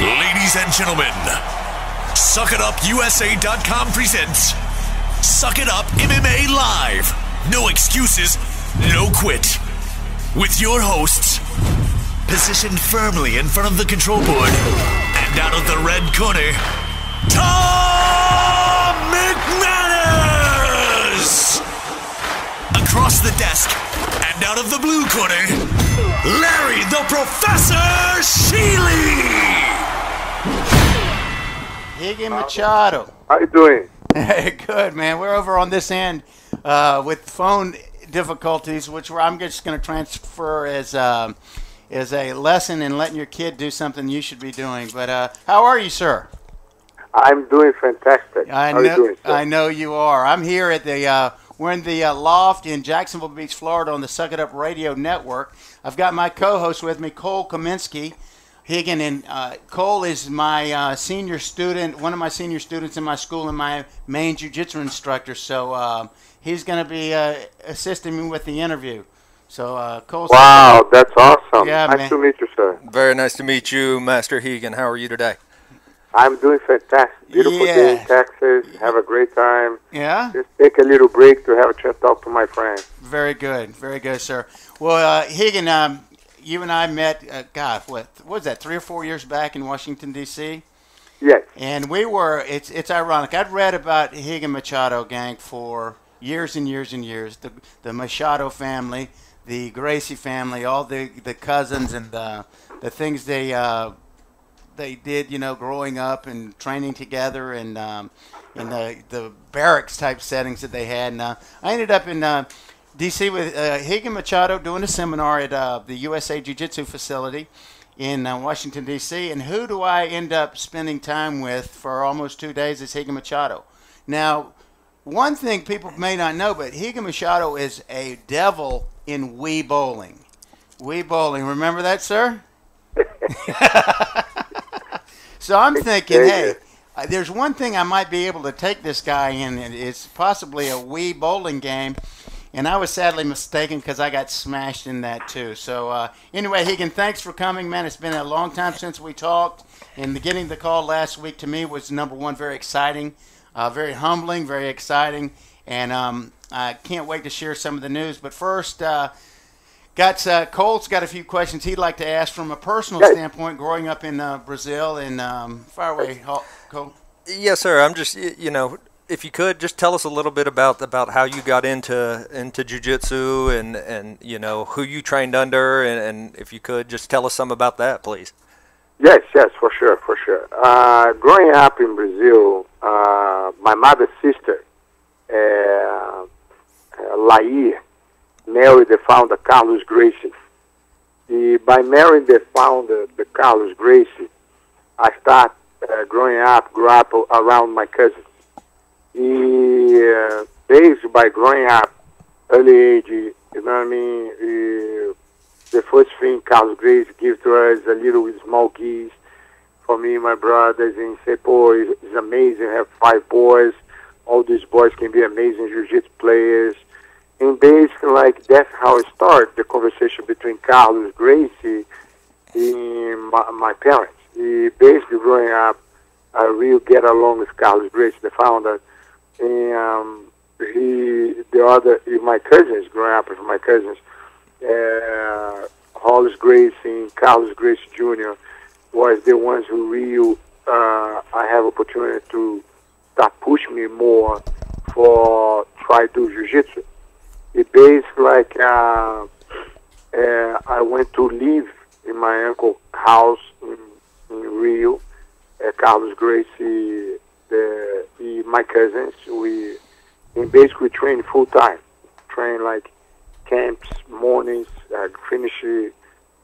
Ladies and gentlemen, SuckItUpUSA.com presents Suck It Up MMA Live. No excuses, no quit. With your hosts, positioned firmly in front of the control board, and out of the red corner, Tom McManus! Across the desk, and out of the blue corner, Larry the Professor Sheely! Rigan Machado. How you doing? Good, man. We're over on this end with phone difficulties, which I'm just going to transfer as a lesson in letting your kid do something you should be doing. But how are you, sir? I'm doing fantastic. How are you doing, sir? I know you are. I'm here at the we're in the loft in Jacksonville Beach, Florida, on the Suck It Up Radio Network. I've got my co-host with me, Cole Kaminsky. Rigan, and Cole is my senior student, one of my senior students in my school and my main jiu-jitsu instructor. So he's going to be assisting me with the interview. So Cole. Wow, that's awesome. Yeah, nice to meet you, sir. Very nice to meet you, Master Rigan. How are you today? I'm doing fantastic. Beautiful day in Texas. Have a great time. Yeah? Just take a little break to have a chance to talk to my friends. Very good, sir. Well, Rigan, you and I met, what was that, 3 or 4 years back in Washington, D.C.? Yes. And we were, it's ironic. I'd read about Rigan Machado gang for years and years and years. The Machado family, the Gracie family, all the cousins and the things they did, growing up and training together and in the barracks type settings that they had. And I ended up in D.C. with Rigan Machado doing a seminar at the USA Jiu-Jitsu facility in Washington, D.C. And who do I end up spending time with for almost 2 days is Rigan Machado. Now, one thing people may not know, but Rigan Machado is a devil in Wii bowling. Wii bowling, remember that, sir? So I'm thinking, hey, there's one thing I might be able to take this guy in, and it's possibly a Wii bowling game. And I was sadly mistaken because I got smashed in that too. So anyway, Rigan, thanks for coming, man. It's been a long time since we talked. And getting the call last week to me was, number one, very exciting, very humbling, very exciting. And I can't wait to share some of the news. But first, Cole's got a few questions he'd like to ask from a personal standpoint, growing up in Brazil. And fire away, Cole. Yes, sir. I'm just, if you could just tell us a little bit about how you got into jiu-jitsu and who you trained under, and if you could just tell us some about that, please. Yes, for sure. Growing up in Brazil, my mother's sister, Laí, married the founder Carlos Gracie. By marrying the founder, the Carlos Gracie, I grew up around my cousins. Based by growing up early age, the first thing Carlos Gracie gives to us a little small keys for me and my brothers, and say, boy, it's amazing, have 5 boys, all these boys can be amazing jiu-jitsu players. And basically, that's how it started, the conversation between Carlos Gracie and my parents. Basically, growing up, I really get along with Carlos Gracie, the founder. And my cousins, growing up with my cousins, Hollis Gracie and Carlos Gracie Jr. was the ones who really I have opportunity to start pushing me more for try to do jiu-jitsu. It basically I went to live in my uncle's house in Rio. Carlos Gracie, my cousins, we basically train full time. Train like camps, mornings, finish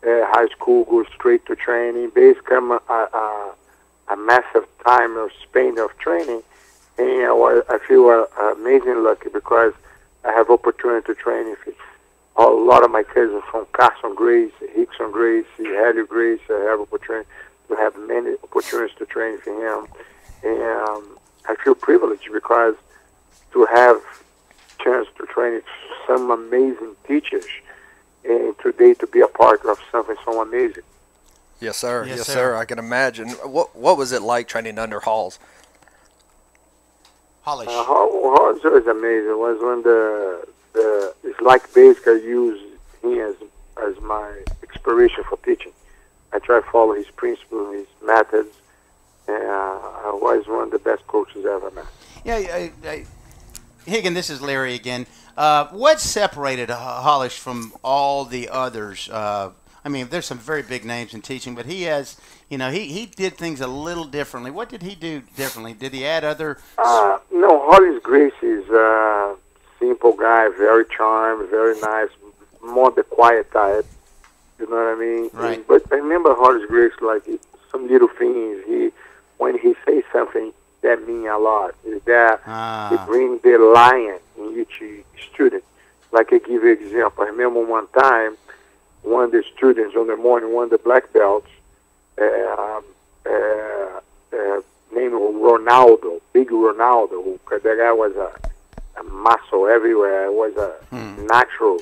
high school, go straight to training. Basically, a massive time of span of training, and I feel amazing lucky because I have opportunity to train with a lot of my cousins from Carson Gracie, Hickson Gracie, Helio Gracie. I have opportunity to have many opportunities to train with him, and I feel privileged because to have chance to train with some amazing teachers, and today to be a part of something so amazing. Yes, sir. Yes, Yes, sir. sir. I can imagine. What was it like training under Halls? Hollish. Hall is amazing. It was when it's like basically I use him as my inspiration for teaching. I try to follow his principles, his methods, and I was one of the best coaches I ever met. Yeah, Rigan, this is Larry again. What separated Hollish from all the others? I mean, there's some very big names in teaching, but he has, he did things a little differently. What did he do differently? Did he add other? No, Hollis Grace is a simple guy, very charming, very nice, more the quiet type. You know what I mean? Right. But I remember Hollis Grace, like some little things. When he says something that means a lot, is that he brings the lion in each student. Like I give you an example. I remember one time, one of the students on the morning, one of the black belts, named Ronaldo, big Ronaldo. That guy was a muscle everywhere. Was a natural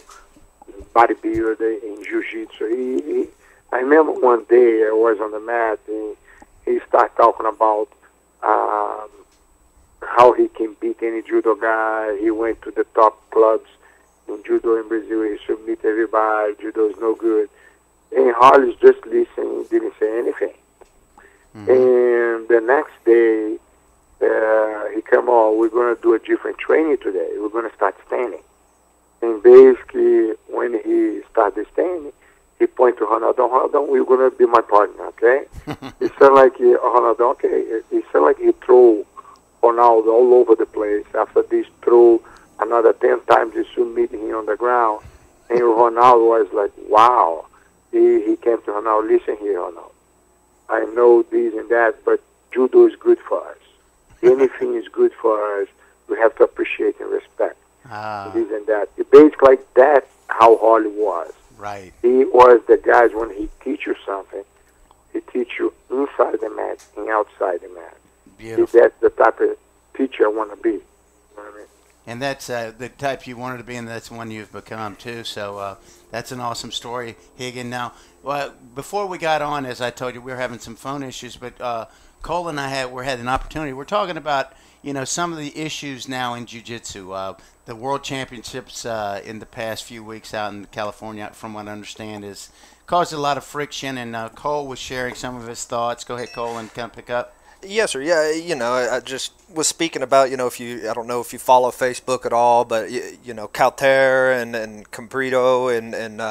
bodybuilder in jiu-jitsu. I remember one day I was on the mat and he started talking about how he can beat any judo guy. He went to the top clubs in judo in Brazil. He submit everybody. Judo is no good. And Hollis just listened, didn't say anything. And the next day, he came on, we're going to do a different training today. We're going to start standing. And basically, when he started standing, he pointed to Ronaldo, you're going to be my partner, okay? It sounded like Ronaldo, okay. It sounded like he threw Ronaldo all over the place. After this, threw another 10 times, he submitted him on the ground. And Ronaldo was like, wow. He came to Ronaldo, listen here, Ronaldo. I know this and that, but judo is good for us. Anything is good for us. We have to appreciate and respect this and that. It basically like that how Holly was. Right. He was the guys when he teach you something, he teach you inside the mat and outside the mat. Beautiful. That's the type of teacher I want to be. You know what I mean? And that's the type you wanted to be, and that's one you've become too. So that's an awesome story, Rigan. Now, before we got on, as I told you, we were having some phone issues, but Cole and I had an opportunity. We're talking about some of the issues now in jiu-jitsu. The World Championships in the past few weeks out in California, from what I understand, has caused a lot of friction. And Cole was sharing some of his thoughts. Go ahead, Cole, and kind of pick up. Yes, sir. Yeah, I just was speaking about, I don't know if you follow Facebook at all, but, Calter and Cambrito and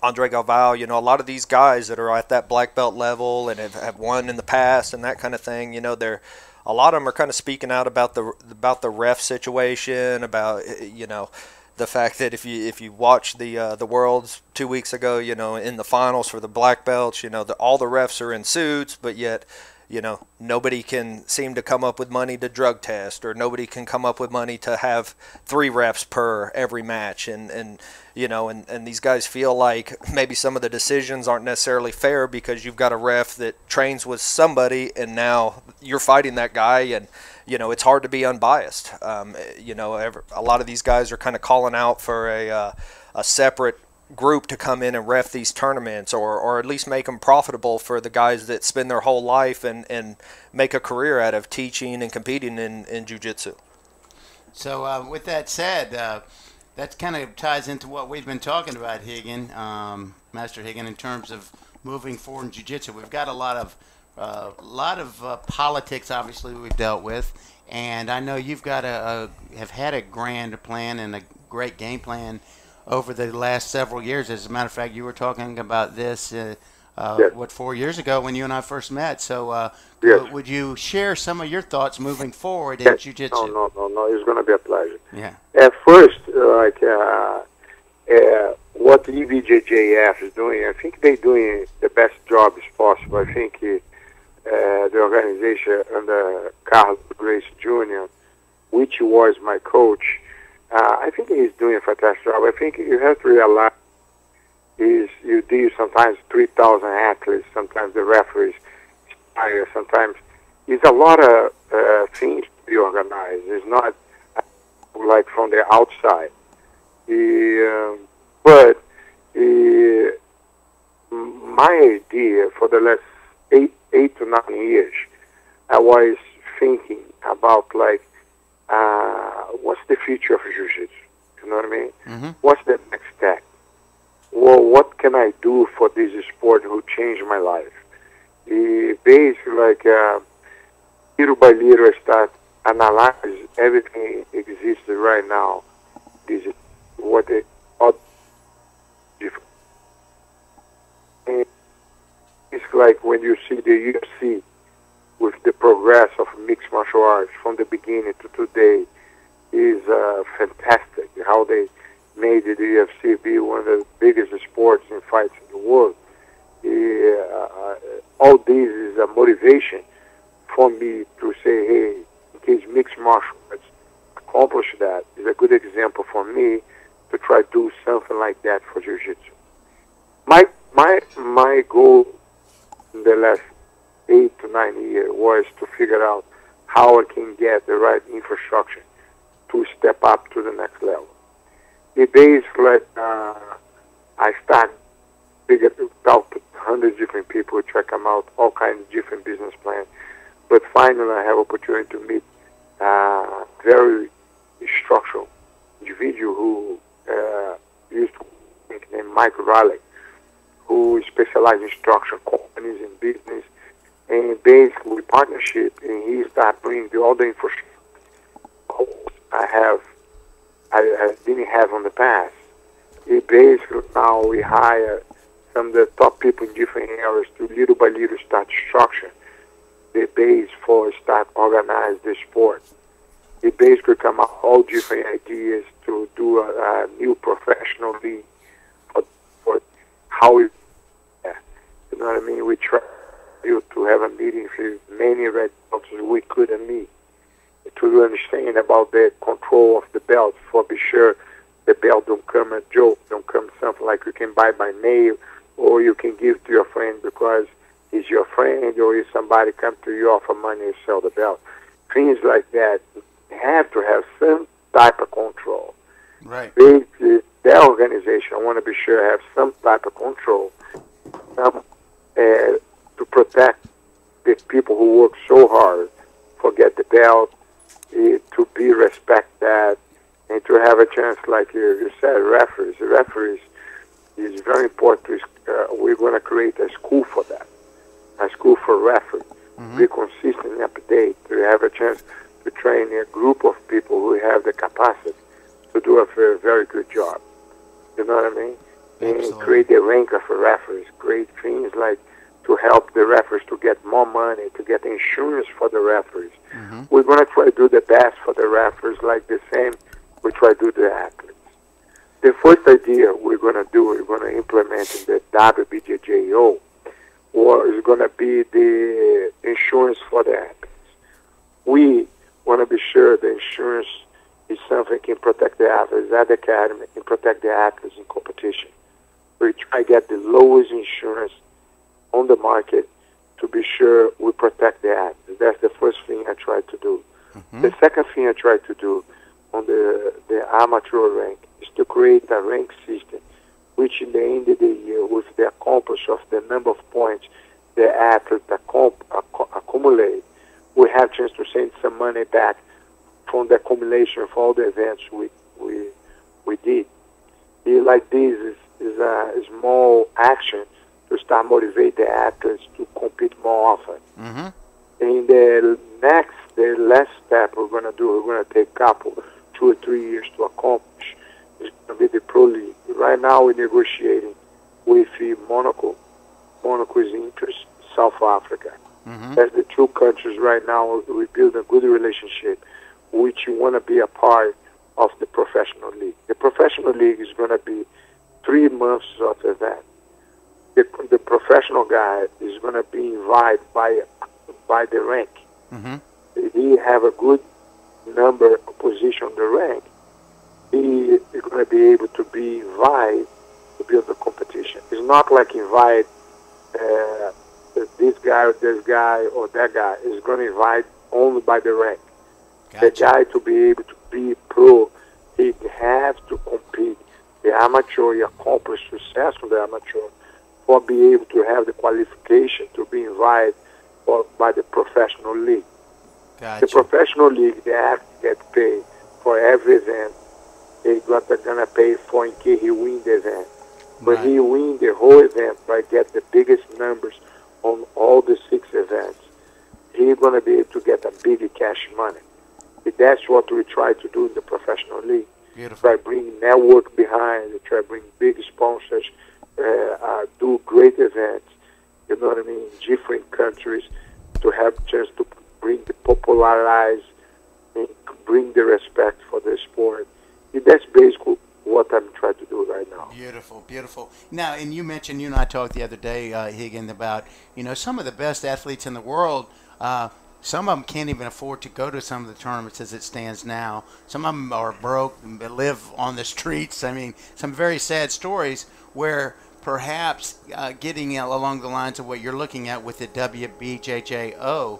Andre Galvao, a lot of these guys that are at that black belt level and have won in the past and that kind of thing, they're a lot of them are kind of speaking out about the ref situation, about the fact that if you watch the Worlds 2 weeks ago, in the finals for the black belts, all the refs are in suits, but yet nobody can seem to come up with money to drug test, or nobody can come up with money to have 3 refs per every match. And these guys feel like maybe some of the decisions aren't necessarily fair because you've got a ref that trains with somebody and now you're fighting that guy, and, it's hard to be unbiased. A lot of these guys are kind of calling out for a separate group to come in and ref these tournaments, or at least make them profitable for the guys that spend their whole life and make a career out of teaching and competing in jiu-jitsu. So with that said, that kind of ties into what we've been talking about, Rigan, Master Rigan, in terms of moving forward in jiu-jitsu. We've got a lot of politics, obviously, we've dealt with, and I know you've got have had a grand plan and a great game plan over the last several years. As a matter of fact, you were talking about this, yes. 4 years ago when you and I first met. So yes. would you share some of your thoughts moving forward in jiu-jitsu? No. It's going to be a pleasure. Yeah. At first, what the EBJJF is doing, I think they're doing the best job as possible. I think the organization under Carlos Grace Jr., which was my coach, I think he's doing a fantastic job. I think you have to realize you deal sometimes 3,000 athletes, sometimes the referees expire, sometimes it's a lot of things to be organized. It's not like from the outside. But my idea for the last eight to 9 years, I was thinking about like, what's the future of jiu-jitsu? You know what I mean? Mm-hmm. What's the next step? Well, what can I do for this sport who changed my life? Basically, like, little by little, I start analyze everything exists right now. This is what they are different. And it's like when you see the UFC with the progress of mixed martial arts from the beginning to today is fantastic. How they made the UFC be one of the biggest sports and fights in the world. All this is a motivation for me to say, hey, in case mixed martial arts accomplish that, is a good example for me to try to do something like that for jiu-jitsu. My goal in the last 8 to 9 years was to figure out how I can get the right infrastructure to step up to the next level. It basically, I started to talk to hundreds of different people, try to come out all kinds of different business plans. But finally, I have opportunity to meet very structural individual who used to think named Mike Riley, who specializes in structure companies and business, and basically partnership, and he started bringing all the infrastructure I didn't have in the past. He basically now we hire some of the top people in different areas to little by little start structure the base for start organize the sport. It basically come up all different ideas to do a new professional league for how we, you know what I mean? We try to have a meeting with many red belts we couldn't meet to understand about the control of the belt, for be sure the belt don't come a joke, don't come something like you can buy by mail or you can give to your friend because he's your friend, or if somebody come to you offer money and sell the belt. Things like that have to have some type of control. Right. Their organization, I want to be sure, have some type of control to protect the people who work so hard for get the belt, to be respect that, and to have a chance, like you said, referees. Referees is very important. We're going to create a school for that, a school for referees. Mm-hmm. Be consistent and up to date. To have a chance to train a group of people who have the capacity to do a very, very good job. You know what I mean? Absolutely. And create a rank of referees. Create things like to help the referees to get more money, to get insurance for the referees. Mm-hmm. We're going to try to do the best for the referees, like the same we try to do the athletes. The first idea we're going to implement in the WBJJO, or is going to be the insurance for the athletes. We want to be sure the insurance is something that can protect the athletes at the academy, can protect the athletes in competition. We try to get the lowest insurance on the market to be sure we protect the athletes. That's the first thing I try to do. Mm-hmm. The second thing I try to do on the amateur rank is to create a rank system, which in the end of the year, with the accomplishment of the number of points the athletes accumulate, we have a chance to send some money back from the accumulation of all the events we did. Like this is a small action to start motivate the athletes to compete more often. Mm-hmm. And the last step we're going to do, we're going to take a couple, 2 or 3 years to accomplish, is going to be the Pro League. Right now we're negotiating with Monaco. Monaco is interest, South Africa. Mm-hmm. That's the two countries right now we build a good relationship, which you want to be a part of the professional league. The professional league is going to be 3 months of event. The professional guy is going to be invited by the rank. Mm-hmm. He have a good number of position on the rank. He is going to be able to be invited to build the competition. It's not like invite this guy or that guy. Is going to invite only by the rank. Gotcha. The guy to be able to be pro, he have to compete. The amateur, he accomplish success with the amateur, for be able to have the qualification to be invited by the professional league. Gotcha. The professional league, they have to get paid for every event. They're gonna pay for in case he win the event. But Right. he win the whole event by get the biggest numbers on all the 6 events. He's gonna be able to get a big cash money. That's what we try to do in the professional league. Beautiful. Try bring network behind, try bring big sponsors, do great events. You know what I mean? In different countries to have chance to bring the popularize and bring the respect for the sport. That's basically what I'm trying to do right now. Beautiful, beautiful. Now, and you mentioned, you and I talked the other day, Rigan, about, some of the best athletes in the world. Some of them can't even afford to go to some of the tournaments as it stands now. Some of them are broke and live on the streets. I mean, some very sad stories where perhaps getting along the lines of what you're looking at with the WBJJO,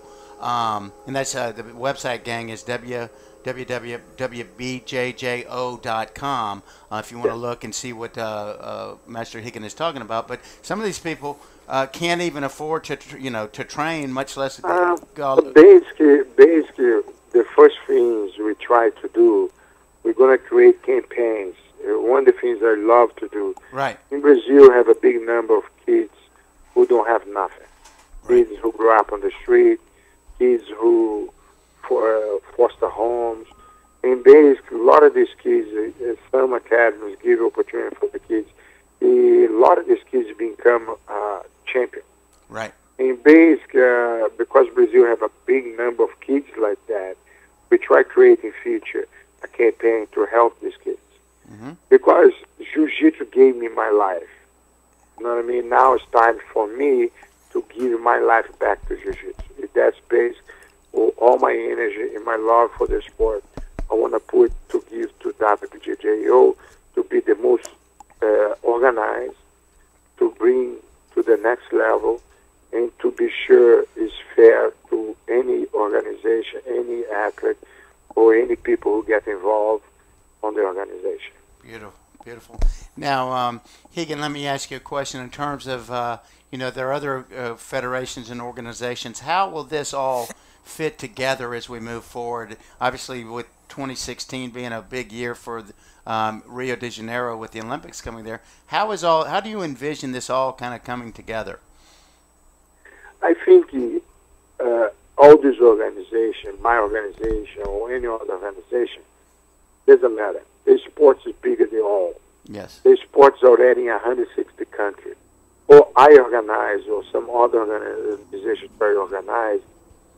and that's the website, gang, is www.bjjo.com if you want to look and see what Master Rigan is talking about. But some of these people can't even afford to train, much less basically the first things we try to do, we're going to create campaigns. One of the things I love to do, right, in Brazil, have a big number of kids who don't have nothing. Right. Kids who grew up on the street, kids who for foster homes, and basically a lot of these kids, some academies give opportunity for the kids. A lot of these kids become champion. right, And basically, because Brazil have a big number of kids like that, we try creating future a campaign to help these kids. Mm-hmm. Because Jiu-Jitsu gave me my life. You know what I mean? Now it's time for me to give my life back to Jiu-Jitsu. That's based on all my energy and my love for the sport. I want to put to give to WBJJO to be the most organized, to bring to the next level, and to be sure it's fair to any organization, any athlete, or any people who get involved on the organization. Beautiful, beautiful. Now, Rigan, let me ask you a question in terms of, there are other federations and organizations. How will this all fit together as we move forward? Obviously, with 2016 being a big year for Rio de Janeiro with the Olympics coming there, how do you envision this all kind of coming together? I think all these organizations, my organization or any other organization, doesn't matter. The sports is bigger than all. Yes. The sports are already in 160 countries. Or I organize or some other organization very organized,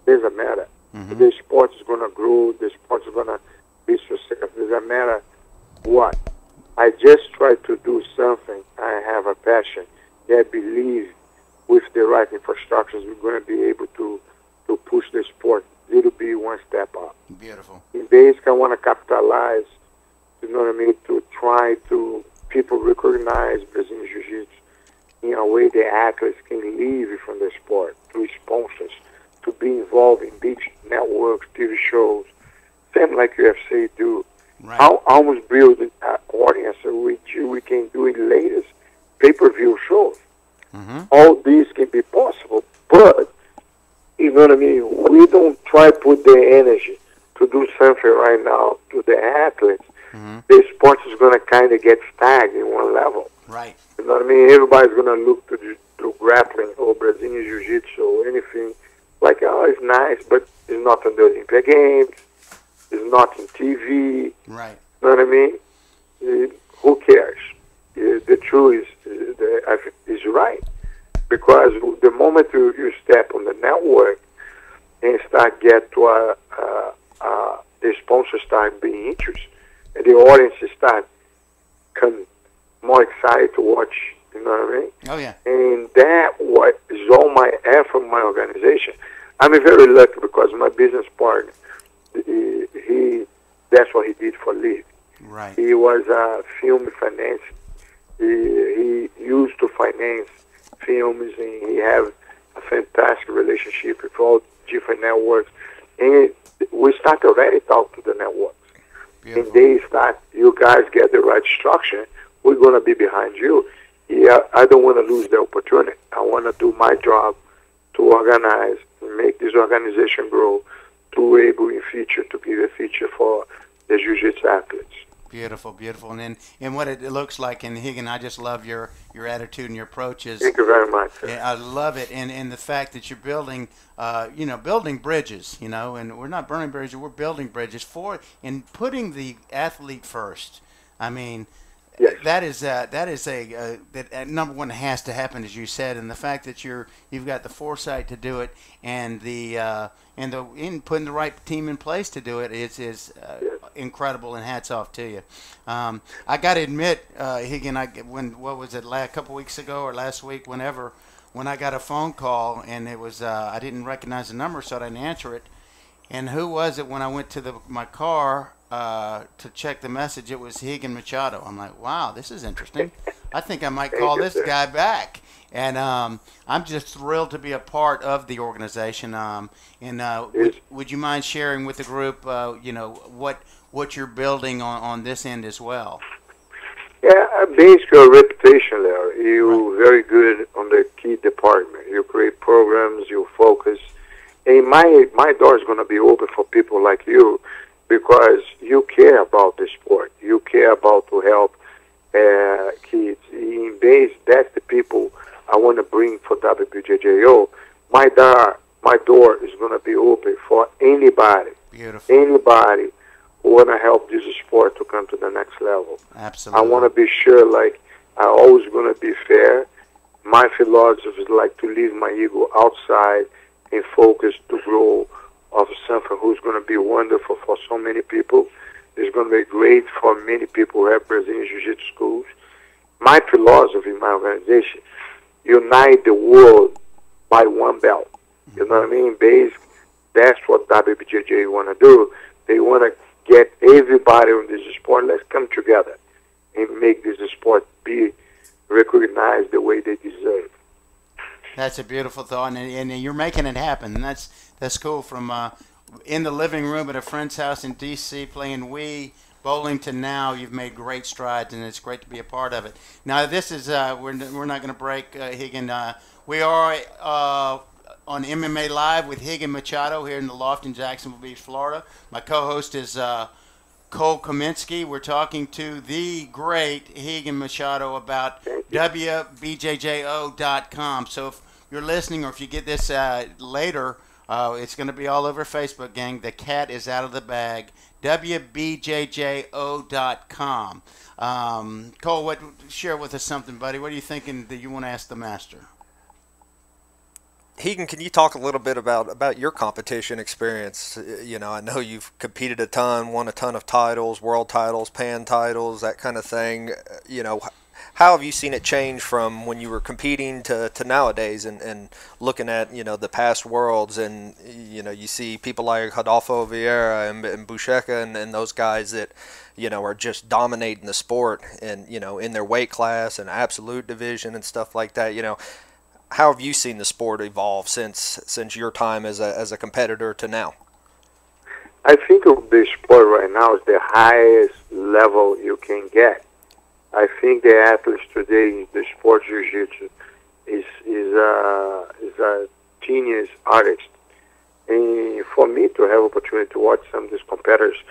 doesn't matter. Mm-hmm. The sport is going to grow. The sport is going to be successful. Doesn't matter what. I just try to do something. I have a passion. I believe with the right infrastructures, we're going to be able to push the sport a little bit one step up. Beautiful. In basic, I want to capitalize, you know what I mean, to try to people recognize Brazilian Jiu-Jitsu in a way the athletes can live from the sport, through sponsors, to be involved in big networks, TV shows, same like UFC do. Right. I almost build an audience which we can do in latest pay-per-view shows. Mm-hmm. All these can be possible, but you know what I mean, we don't try to put the energy to do something right now to the athletes. Mm-hmm. The sport is going to kind of get stagnant in one level. Right. You know what I mean? Everybody's going to look to grappling or Brazilian Jiu-Jitsu or anything like, oh, it's nice, but it's not on the Olympic Games. It's not in TV. Right. You know what I mean? Who cares? The truth is right. Because the moment you step on the network and start get to the sponsors start being interested, and the audience start come more excited to watch, you know what I mean? Oh, yeah. And that what is all my effort, my organization. I'm very lucky because my business partner, that's what he did for a living. Right. He was a film finance. He used to finance films, and he have a fantastic relationship with all different networks. And we start already talk to the networks. Beautiful. And they start, you guys get the right structure, we're going to be behind you. yeah, I don't want to lose the opportunity. I want to do my job to organize and make this organization grow to able in future to be the future for the jiu-jitsu athletes. Beautiful, beautiful, and what it looks like. And Rigan, I just love your attitude and your approaches. Thank you very much. Yeah, I love it, and the fact that you're building, building bridges, and we're not burning bridges, we're building bridges and putting the athlete first. I mean, yes. that number one has to happen, as you said, and the fact that you've got the foresight to do it, and in putting the right team in place to do it is incredible, and hats off to you. I got to admit, Rigan, what was it, a couple weeks ago or last week, when I got a phone call, and it was I didn't recognize the number, so I didn't answer it. And who was it when I went to my car to check the message? It was Rigan Machado. I'm like, wow, this is interesting. I think I might call this guy back. And I'm just thrilled to be a part of the organization. Would you mind sharing with the group, what you're building on this end as well? Yeah, basically your reputation there. You're very good on the key department. You create programs, you focus. And my door is going to be open for people like you, because you care about the sport. You care about to help kids. In base, that's the people I want to bring for WBJJO. My door is going to be open for anybody. Beautiful. Anybody who want to help this sport to come to the next level. Absolutely. I want to be sure, like, I always going to be fair. My philosophy is like to leave my ego outside and focus to grow of something who's going to be wonderful for so many people. It's going to be great for many people who have Brazilian Jiu-Jitsu schools. My philosophy, my organization, unite the world by one belt. You know what I mean? Basically, that's what WBJJ want to do. They want to get everybody in this sport. Let's come together and make this sport be recognized the way they deserve. That's a beautiful thought, and you're making it happen, and that's cool. From in the living room at a friend's house in D.C. playing Wii, bowling, to now, you've made great strides, and it's great to be a part of it. Now, this is we're not going to break, Rigan. We are on MMA Live with Rigan Machado here in the loft in Jacksonville Beach, Florida. My co-host is Cole Kaminsky. We're talking to the great Rigan Machado about WBJJO.com. So if you're listening, or if you get this later, it's going to be all over Facebook, gang. The cat is out of the bag. WBJJO.com. Cole, share with us something, buddy. What are you thinking that you want to ask the master? Rigan, can you talk a little bit about your competition experience? I know you've competed a ton, won a ton of titles, world titles, pan titles, that kind of thing. How have you seen it change from when you were competing to nowadays, and looking at, the past worlds, and, you see people like Rodolfo Vieira and Buchecha and those guys that, are just dominating the sport, and, in their weight class and absolute division and stuff like that. How have you seen the sport evolve since your time as a competitor to now? I think the sport right now is the highest level you can get. I think the athletes today, the sport jiu-jitsu, is a genius artist. And for me to have opportunity to watch some of these competitors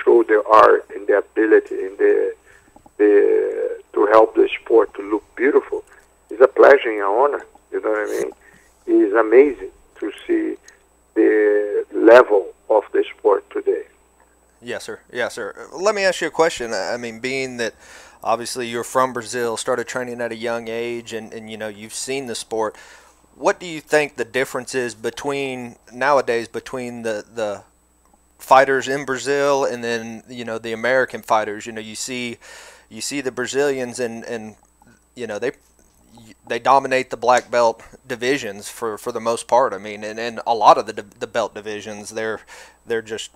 show their art and their ability and to help the sport to look beautiful, it's a pleasure and an honor. You know what I mean? It's amazing to see the level of the sport today. Yes, sir. Yes, sir. Let me ask you a question. I mean, being that obviously you're from Brazil, started training at a young age, and you've seen the sport, what do you think the difference is nowadays between the fighters in Brazil and then, the American fighters? You see the Brazilians, and they dominate the black belt divisions for the most part. I mean, and a lot of the belt divisions, they're just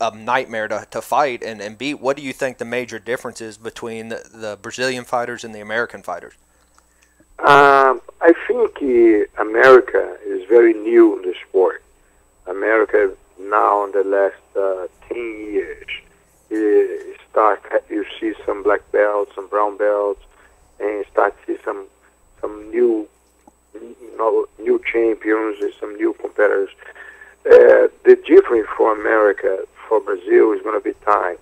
a nightmare to fight and beat. What do you think the major difference is between the Brazilian fighters and the American fighters? I think America is very new in the sport. America now in the last 10 years, you see some black belts, some brown belts, and start to see some new, new champions and some new competitors. The difference for America, for Brazil, is going to be time.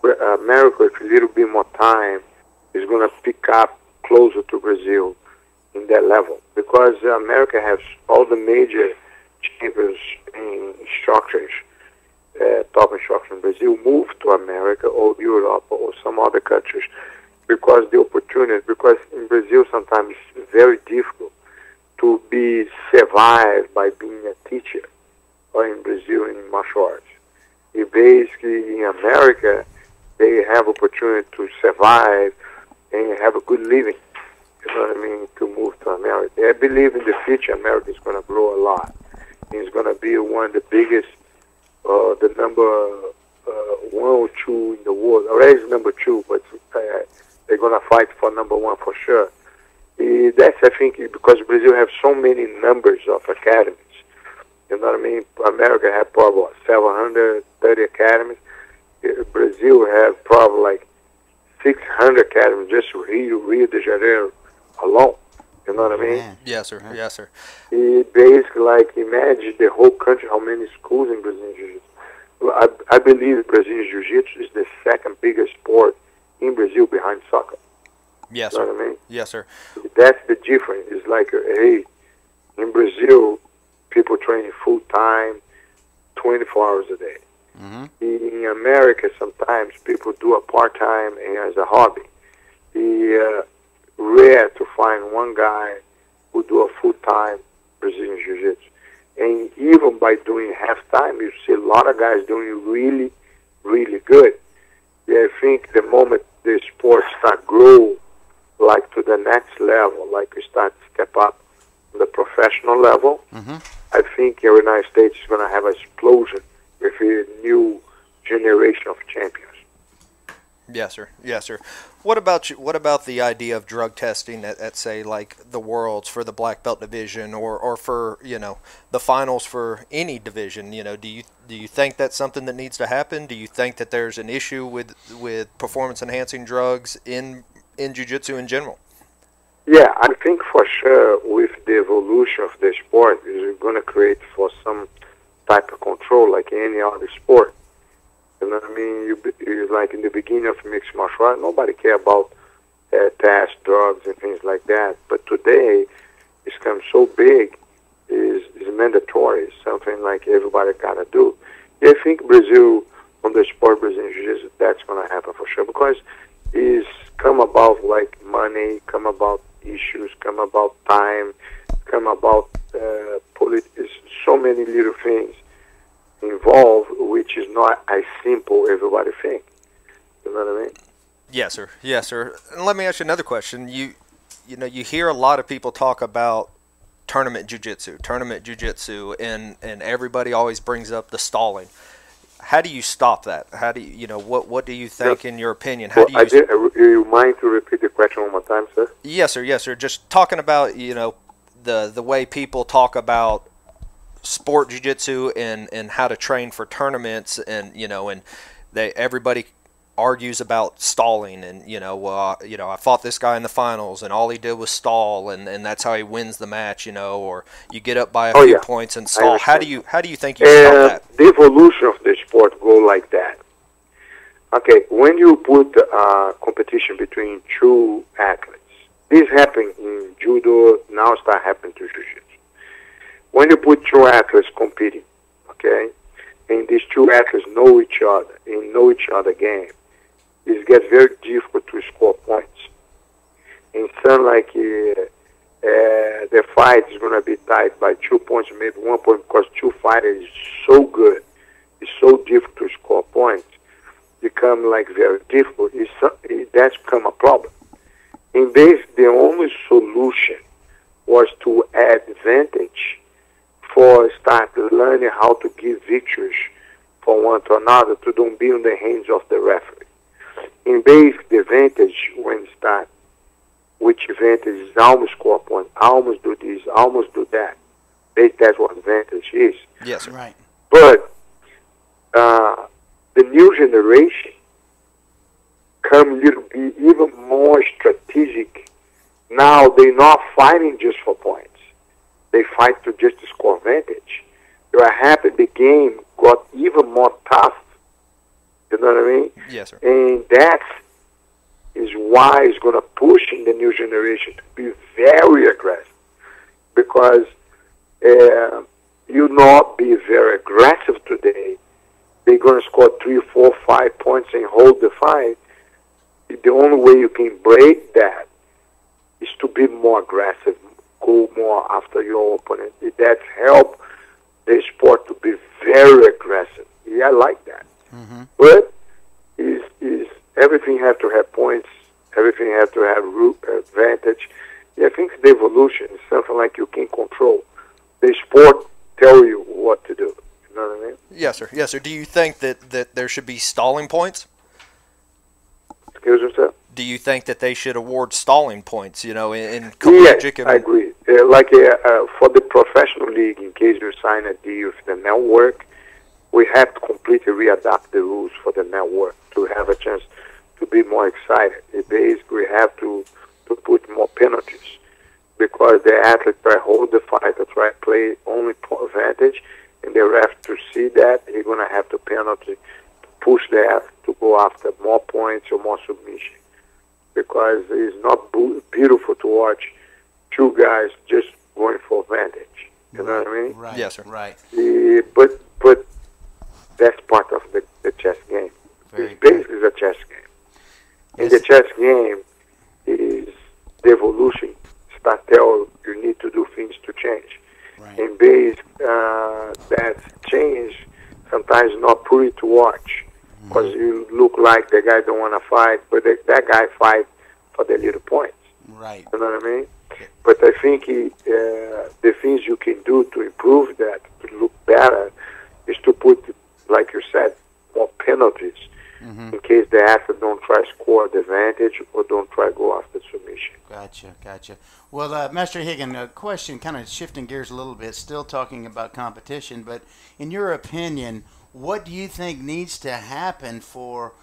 America, with a little bit more time, is going to pick up closer to Brazil in that level, because America has all the major champions and instructors, top instructors in Brazil, move to America or Europe or some other countries because the opportunity, because in Brazil sometimes it's very difficult to be survived by being a teacher, or in Brazil in martial arts. Basically in America, they have opportunity to survive and have a good living, you know what I mean, to move to America. I believe in the future America is going to grow a lot. It's going to be one of the biggest, the number 1 or 2 in the world. Already is number 2, but they're going to fight for number 1 for sure. That's, I think, because Brazil has so many numbers of academies. You know what I mean? America has probably 730 academies. Brazil has probably like 600 academies, just Rio de Janeiro alone. You know what I mean? Man. Yes, sir. Yes, sir. Basically, like, imagine the whole country, how many schools in Brazilian Jiu-Jitsu. I believe Brazilian Jiu-Jitsu is the second biggest sport in Brazil behind soccer. Yes, You know sir. what I mean? Yes, sir. That's the difference. It's like, hey, in Brazil, people training full-time, 24 hours a day. Mm-hmm. In America, sometimes people do a part-time and as a hobby. Rare to find one guy who do a full-time Brazilian Jiu-Jitsu. And even by doing half-time, you see a lot of guys doing really, really good. Yeah, I think the moment the sport start grow like to the next level, like we start to step up to the professional level, Mm-hmm. I think the United States is going to have an explosion with a new generation of champions. Yes, sir. Yes, sir. What about you? What about the idea of drug testing at say like the Worlds for the black belt division, or for the finals for any division? Do you think that's something that needs to happen? Do you think that there's an issue with performance enhancing drugs in jiu-jitsu in general? Yeah, I think for sure with the evolution of the sport is going to create for some type of control like any other sport. You know what I mean? Like in the beginning of mixed martial art, nobody cared about tests, drugs, and things like that. But today, it's become so big, is mandatory. It's something like everybody got to do. Yeah, I think Brazil, on the sport Brazilian Jiu-Jitsu, that's going to happen for sure, because it's come about like money, come about issues, come about time, come about so many little things involved, which is not as simple as everybody think. You know what I mean? Yes, sir. Yes, sir. And let me ask you another question. You hear a lot of people talk about tournament jiu-jitsu, and everybody always brings up the stalling. How do you stop that? How do you, what do you think, in your opinion? How do you? You mind to repeat the question one more time, sir? Yes, sir. Yes, sir. Just talking about the way people talk about sport jiu-jitsu and how to train for tournaments, and everybody argues about stalling, and I fought this guy in the finals and all he did was stall, and that's how he wins the match, or you get up by a few points and stall. How do you think you stop that? The evolution of the sport go like that. Okay, when you put competition between two athletes, this happened in judo, now start happening to jiu-jitsu. When you put two athletes competing, okay, and these two athletes know each other and know each other game, it gets very difficult to score points. And some like the fight is going to be tied by 2 points, maybe 1 point, because two fighters is so good, it's so difficult to score points, become like very difficult. That's become a problem. And the only solution was to add advantage for start learning how to give victories for one to another, to don't be in the hands of the referee. In base, the advantage when start, which advantage is almost score point, almost do this, almost do that. That's what advantage is. Yes, sir. Right. But the new generation become a little bit even more strategic. Now they're not fighting just for points. They fight to just score advantage. They are happy the game got even more tough. You know what I mean? Yes, sir. And that is why it's going to push in the new generation to be very aggressive. Because you not be very aggressive today, they're going to score 3, 4, 5 points and hold the fight. The only way you can break that is to be more aggressive, go more after your opponent. That help the sport to be very aggressive. Yeah, I like that. Mm-hmm. But is everything have to have points? Everything have to have advantage. Yeah, I think the evolution is something like you can control. The sport tell you what to do. You know what I mean? Yes, sir. Yes, sir. Do you think that there should be stalling points? Excuse me, sir? Do you think that they should award stalling points, in Yes, collegiate? I agree. For the professional league, in case you sign a deal with the network, we have to completely readapt the rules for the network to have a chance to be more excited. Basically, we have to put more penalties because the athlete try to hold the fight, or try to play only advantage, and the ref to see that, he's going to have to penalty to push the athlete to go after more points or more submission. Because it's not beautiful to watch two guys just going for advantage. You know what I mean? Right. Yes, sir. Right. But that's part of the chess game. It's basically a chess game. And the chess game is the evolution. Start tell you need to do things to change. Right. And that change sometimes not pretty to watch. Because you look like the guy don't want to fight, but that guy fight for the little points. Right. You know what I mean? But I think the things you can do to improve that, to look better, is to put, like you said, more penalties in case the athlete don't try to score the advantage or don't try to go after submission. Gotcha. Well, Master Rigan, a question, kind of shifting gears a little bit, still talking about competition, but in your opinion, what do you think needs to happen for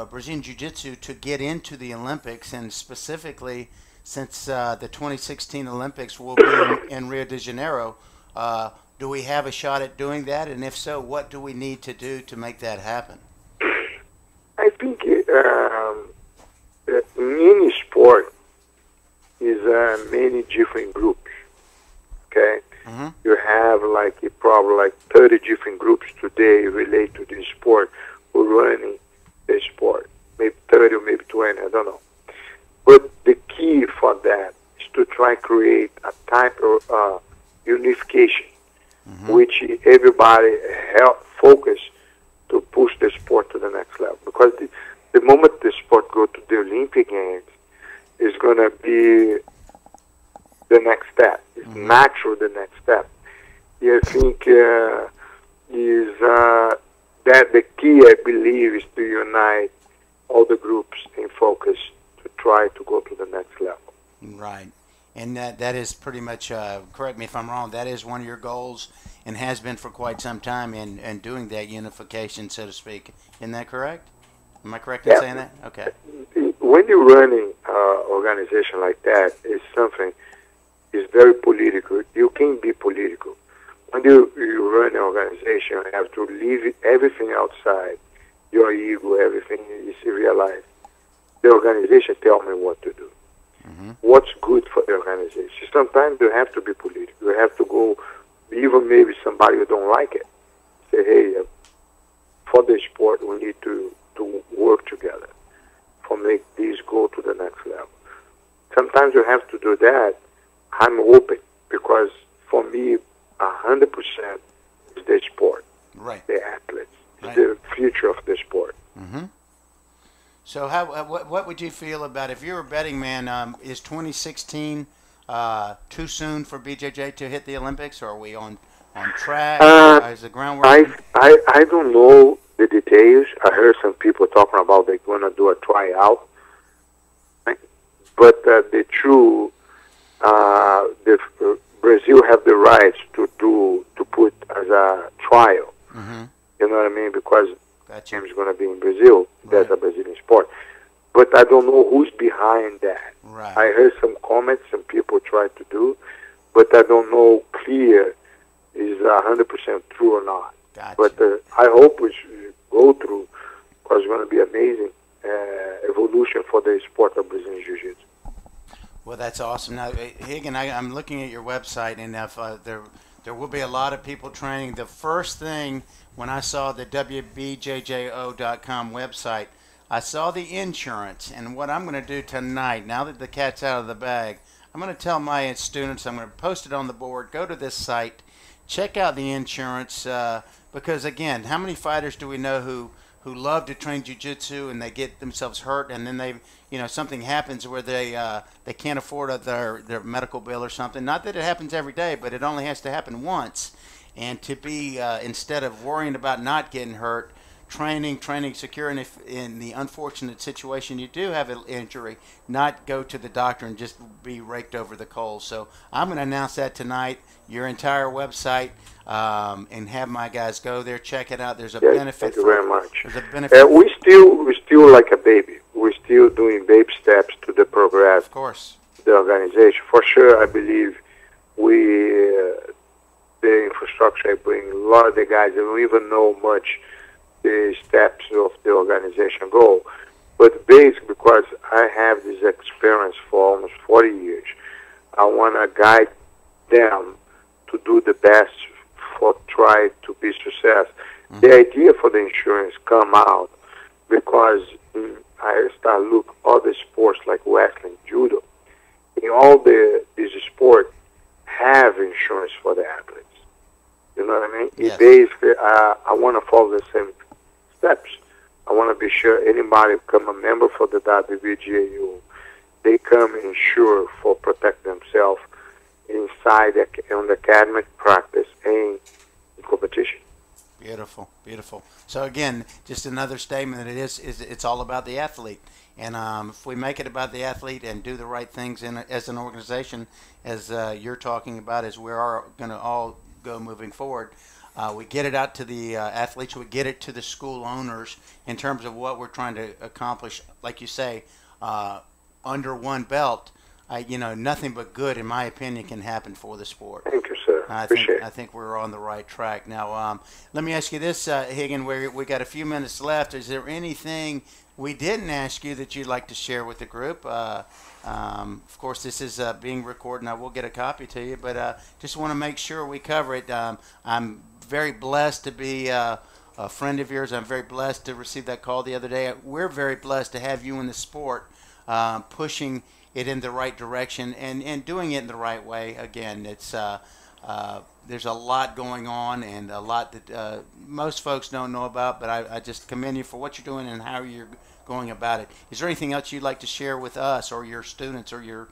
Brazilian Jiu-Jitsu to get into the Olympics, and specifically since the 2016 Olympics will be in Rio de Janeiro, do we have a shot at doing that? And if so, what do we need to do to make that happen? I think in any sport is many different groups. Okay, you have probably like 30 different groups today related to this sport who are running the sport. Maybe 30 or maybe 20, I don't know. But the key for that is to try to create a type of unification, which everybody focus to push the sport to the next level. Because the moment the sport go to the Olympic Games, is going to be the next step. It's natural the next step. I think is that the key, I believe, is to unite all the groups and focus to try to go to the next level. Right. And that is pretty much, correct me if I'm wrong, that is one of your goals and has been for quite some time in doing that unification, so to speak. Isn't that correct? Am I correct in saying that? Okay. When you're running an organization like that, it's something, it's very political. You can be political. When you run an organization, you have to leave everything outside, your ego, everything, is realize the organization tell me what to do. What's good for the organization. Sometimes you have to be political. You have to go, even maybe somebody who don't like it. Say, hey, for the sport, we need to work together for make this go to the next level. Sometimes you have to do that. I'm open because for me, 100% is the sport. Right. The athletes. Right. It's the future of the sport. So what would you feel about, if you're a betting man, is 2016 too soon for BJJ to hit the Olympics, or are we on track? Is the groundwork? I don't know the details. I heard some people talking about they're going to do a tryout. But the true, Brazil have the rights to put as a trial. You know what I mean? Because Gotcha. game's going to be in Brazil. That's Right. a Brazilian sport. but I don't know who's behind that. Right. I heard some comments some people try to do, but I don't know clear is 100% true or not. Gotcha. But I hope we should go through, because it's going to be amazing evolution for the sport of Brazilian Jiu-Jitsu. Well, that's awesome. Now, Rigan, I'm looking at your website, and if there will be a lot of people training. The first thing when I saw the WBJJO.com website, I saw the insurance, and what I'm going to do tonight, now that the cat's out of the bag, I'm going to tell my students, I'm going to post it on the board, go to this site, check out the insurance, because again, how many fighters do we know who love to train jiu-jitsu and they get themselves hurt, and then something happens where they can't afford their medical bill or something. Not that it happens every day, but it only has to happen once. And to be instead of worrying about not getting hurt, training secure, and if in the unfortunate situation you do have an injury, not go to the doctor and just be raked over the coals. So I'm going to announce that tonight, your entire website, and have my guys go there, check it out. There's a benefit. Thank you very much. There's a benefit. We're still like a baby. We're still doing baby steps to the progress. Of course. The organization, for sure. I believe the infrastructure I bring, a lot of the guys don't even know much the steps of the organization go. But basically, because I have this experience for almost 40 years, I want to guide them to do the best for try to be success. Mm-hmm. The idea for the insurance come out because I start look other sports like wrestling, judo. In all these sports have insurance for the athletes. You know what I mean? Yes. Basically, I want to follow the same steps. I want to be sure anybody become a member for the WBGAU, they come insured for protect themselves inside on the academic practice and in competition. Beautiful, beautiful. So again, just another statement that it's all about the athlete. And if we make it about the athlete and do the right things as an organization, as you're talking about, as we are going to all go moving forward, we get it out to the athletes, we get it to the school owners in terms of what we're trying to accomplish. Like you say, under one belt, nothing but good, in my opinion, can happen for the sport. Thank you, sir. I think we're on the right track. Now, let me ask you this, Rigan, we got a few minutes left. Is there anything we didn't ask you that you'd like to share with the group? Of course, this is being recorded, and I will get a copy to you, but just want to make sure we cover it. I'm very blessed to be a friend of yours. I'm very blessed to receive that call the other day. We're very blessed to have you in the sport, pushing it in the right direction and doing it in the right way. Again, it's there's a lot going on and a lot that most folks don't know about, but I just commend you for what you're doing and how you're going about it. Is there anything else you'd like to share with us or your students or your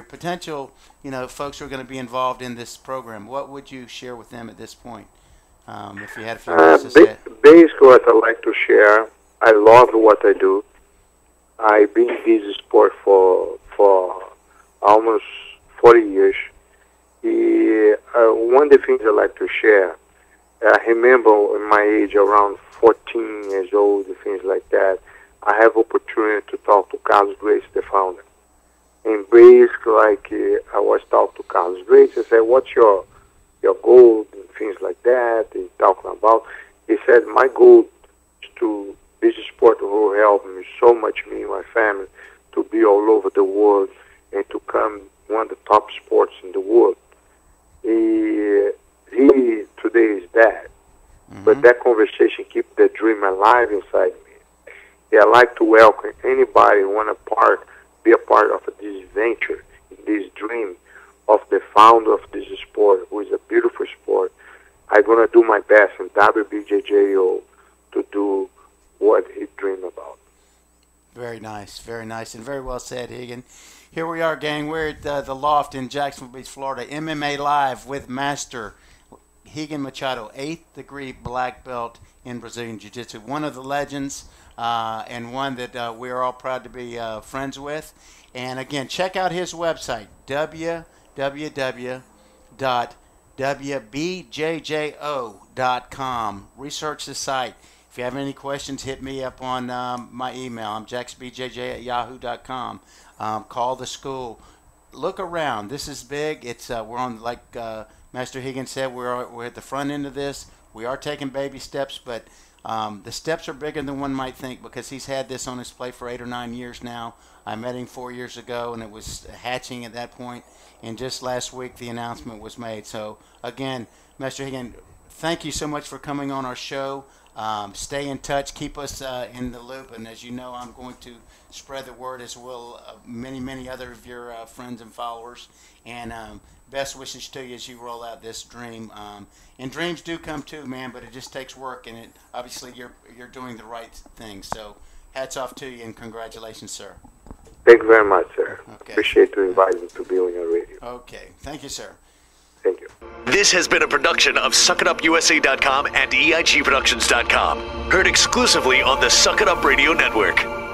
potential folks who are going to be involved in this program? What would you share with them at this point, if you had a few minutes to say? Basically, what I like to share, I love what I do. I've been in this sport for almost 40 years. One of the things I like to share, I remember in my age, around 14 years old, things like that, I have opportunity to talk to Carlos Grace, the founder. And basically, I was talking to Carlos Grace. I said, what's your goal, and things like that, and talking about. He said, my goal is to be a sport who will help me so much, me and my family, to be all over the world and to come one of the top sports in the world. He today is dead, but that conversation keeps the dream alive inside me. I like to welcome anybody who want to be a part of this venture, this dream of the founder of this sport, who is a beautiful sport. I'm going to do my best in WBJJO to do what he dreamed about. Very nice, and very well said, Rigan. Here we are, gang. We're at the Loft in Jacksonville Beach, Florida. MMA Live with Master Rigan Machado, 8th degree black belt in Brazilian Jiu-Jitsu. One of the legends and one that we're all proud to be friends with. And again, check out his website, www.wbjjo.com. Research the site. If you have any questions, hit me up on my email. I'm jacksbjj@yahoo.com. Call the school. Look around. This is big. It's we're on, like Master Higgins said, we're at the front end of this. We are taking baby steps, but the steps are bigger than one might think, because he's had this on his plate for 8 or 9 years now. I met him 4 years ago, and it was hatching at that point. And just last week, the announcement was made. So again, Master Higgins, thank you so much for coming on our show. Stay in touch. Keep us in the loop. And as you know, I'm going to spread the word, as will many other of your friends and followers. And best wishes to you as you roll out this dream. And dreams do come true, man, but it just takes work. And obviously you're doing the right thing. So hats off to you, and congratulations, sir. Thank you very much, sir. Okay. Appreciate to invite me to be on your radio. Okay. Thank you, sir. Thank you. This has been a production of SuckItUpUSA.com and EIGProductions.com. Heard exclusively on the Suck It Up Radio Network.